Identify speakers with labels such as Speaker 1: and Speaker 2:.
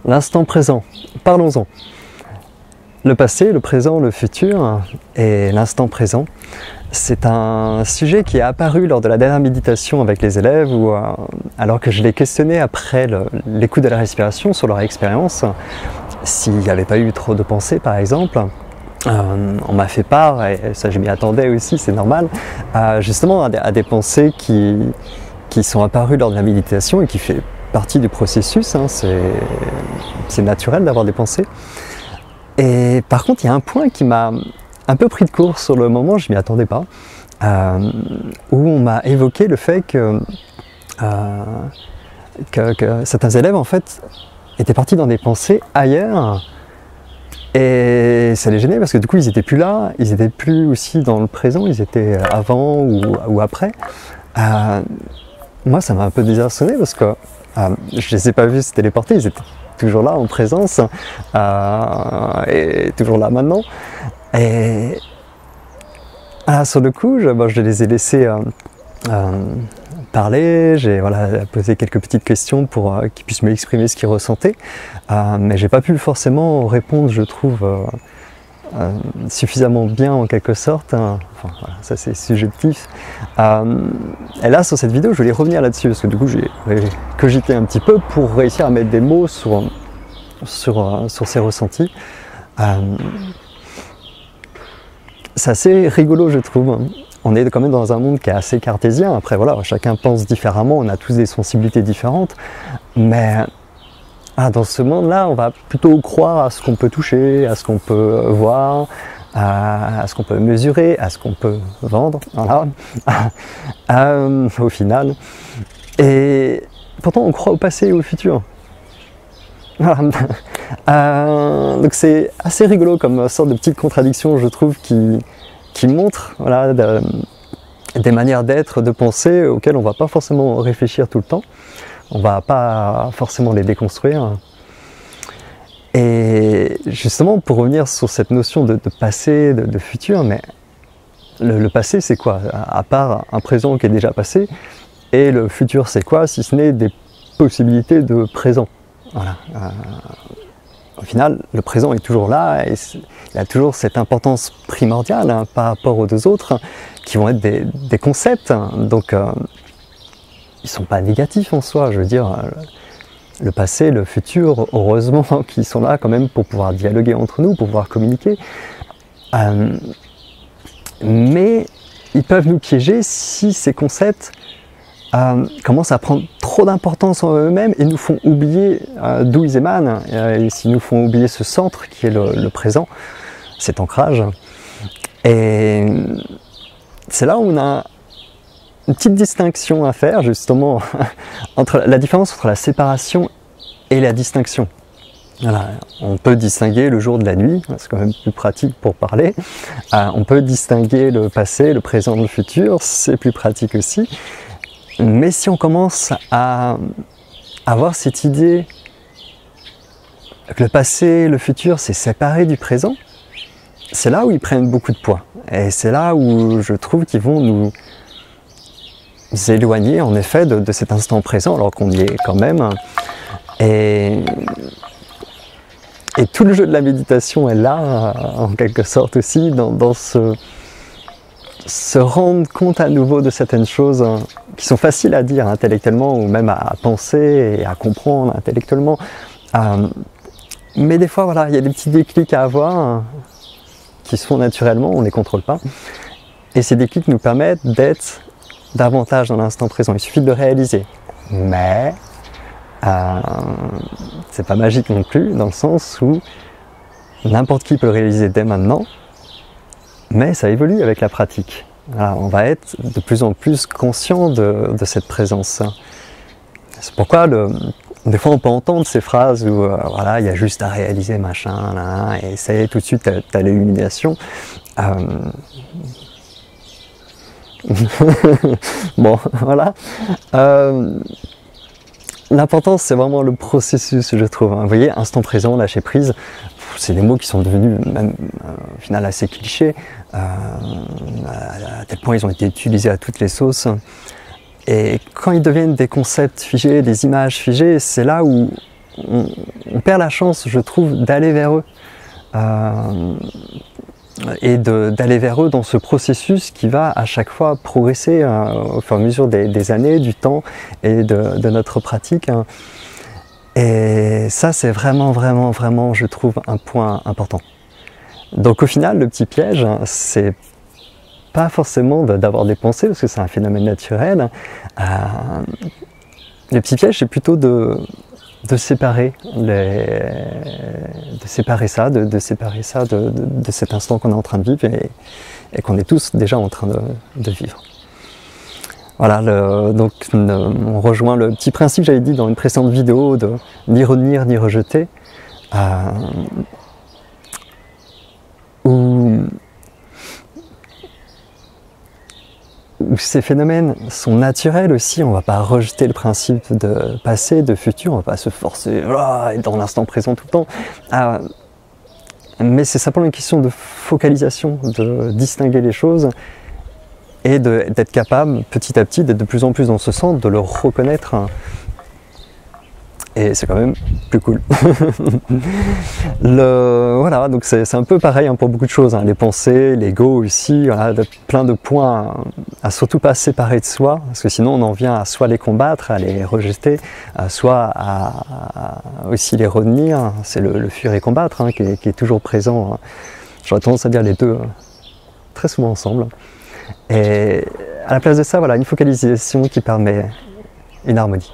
Speaker 1: L'instant présent, parlons-en. Le passé, le présent, le futur et l'instant présent, c'est un sujet qui est apparu lors de la dernière méditation avec les élèves où, alors que je les questionnais après l'écoute de la respiration sur leur expérience, s'il n'y avait pas eu trop de pensées par exemple, on m'a fait part, et ça je m'y attendais aussi, c'est normal, justement à des pensées qui sont apparues lors de la méditation et qui fait partie du processus, hein, c'est naturel d'avoir des pensées. Et par contre, il y a un point qui m'a un peu pris de court sur le moment, je ne m'y attendais pas, où on m'a évoqué le fait que certains élèves en fait étaient partis dans des pensées ailleurs. Et ça les gênait parce que du coup ils n'étaient plus là, ils n'étaient plus aussi dans le présent, ils étaient avant ou après. Moi ça m'a un peu désarçonné parce que je ne les ai pas vus se téléporter, ils étaient toujours là en présence et toujours là maintenant. Et sur le coup je les ai laissés parler, j'ai posé quelques petites questions pour qu'ils puissent m'exprimer ce qu'ils ressentaient, mais j'ai pas pu forcément répondre, je trouve, suffisamment bien en quelque sorte, hein. Enfin voilà, ça c'est subjectif. Et là sur cette vidéo je voulais revenir là-dessus parce que du coup j'ai cogité un petit peu pour réussir à mettre des mots sur ces ressentis. C'est assez rigolo je trouve. On est quand même dans un monde qui est assez cartésien. Après voilà, chacun pense différemment, on a tous des sensibilités différentes. Mais dans ce monde-là, on va plutôt croire à ce qu'on peut toucher, à ce qu'on peut voir, à ce qu'on peut mesurer, à ce qu'on peut vendre, voilà. Au final. Et pourtant, on croit au passé et au futur. Donc c'est assez rigolo comme sorte de petite contradiction, je trouve, qui montre des manières d'être, de penser auxquelles on ne va pas forcément réfléchir tout le temps. On ne va pas forcément les déconstruire. Et justement, pour revenir sur cette notion de passé, de futur, mais le passé c'est quoi? À part un présent qui est déjà passé, et le futur c'est quoi si ce n'est des possibilités de présent? Voilà. Au final, le présent est toujours là et il a toujours cette importance primordiale hein, par rapport aux deux autres qui vont être des concepts. Donc, ils ne sont pas négatifs en soi. Je veux dire, le passé, le futur, heureusement qu'ils sont là quand même pour pouvoir dialoguer entre nous, pour pouvoir communiquer. Mais ils peuvent nous piéger si ces concepts commencent à prendre trop d'importance en eux-mêmes et nous font oublier d'où ils émanent, et s'ils nous font oublier ce centre qui est le présent, cet ancrage. Et c'est là où on a une petite distinction à faire justement entre la différence entre la séparation et la distinction. Voilà, on peut distinguer le jour de la nuit, c'est quand même plus pratique pour parler. On peut distinguer le passé, le présent, le futur, c'est plus pratique aussi. Mais si on commence à avoir cette idée que le passé, le futur, c'est séparé du présent, c'est là où ils prennent beaucoup de poids. Et c'est là où je trouve qu'ils vont nous éloigner en effet de cet instant présent, alors qu'on y est quand même. Et tout le jeu de la méditation est là, en quelque sorte aussi, dans se rendre compte à nouveau de certaines choses qui sont faciles à dire intellectuellement ou même à penser et à comprendre intellectuellement. Mais des fois, voilà, il y a des petits déclics à avoir qui se font naturellement, on ne les contrôle pas. Et ces déclics nous permettent d'être davantage dans l'instant présent. Il suffit de le réaliser. Mais c'est pas magique non plus, dans le sens où n'importe qui peut le réaliser dès maintenant. Mais ça évolue avec la pratique. Voilà, on va être de plus en plus conscient de cette présence. C'est pourquoi des fois on peut entendre ces phrases où voilà, il y a juste à réaliser machin, là, et ça y est, tout de suite t'as l'illumination. Bon, voilà. L'important c'est vraiment le processus, je trouve. Vous voyez, instant présent, lâcher prise. C'est des mots qui sont devenus même au final assez clichés, à tel point ils ont été utilisés à toutes les sauces. Et quand ils deviennent des concepts figés, des images figées, c'est là où on perd la chance, je trouve, d'aller vers eux. Et d'aller vers eux dans ce processus qui va à chaque fois progresser au fur et à mesure des années, du temps et de notre pratique. Et ça, c'est vraiment, vraiment, vraiment, je trouve, un point important. Donc au final, le petit piège, c'est pas forcément d'avoir des pensées, parce que c'est un phénomène naturel. Le petit piège, c'est plutôt de séparer ça, de cet instant qu'on est en train de vivre et qu'on est tous déjà en train de vivre. Voilà, donc on rejoint le petit principe que j'avais dit dans une précédente vidéo de ni retenir ni rejeter, où ces phénomènes sont naturels aussi. On ne va pas rejeter le principe de passé, de futur, on ne va pas se forcer à être dans l'instant présent tout le temps. Mais c'est simplement une question de focalisation, de distinguer les choses et d'être capable petit à petit d'être de plus en plus dans ce centre, de le reconnaître. Et c'est quand même plus cool. Voilà, donc c'est un peu pareil pour beaucoup de choses. Les pensées, l'ego aussi, voilà, plein de points à surtout pas séparer de soi, parce que sinon on en vient à soit les combattre, à les rejeter, soit à aussi les retenir. C'est le fuir et combattre qui est toujours présent. J'aurais tendance à dire les deux très souvent ensemble. Et à la place de ça, voilà, une focalisation qui permet une harmonie.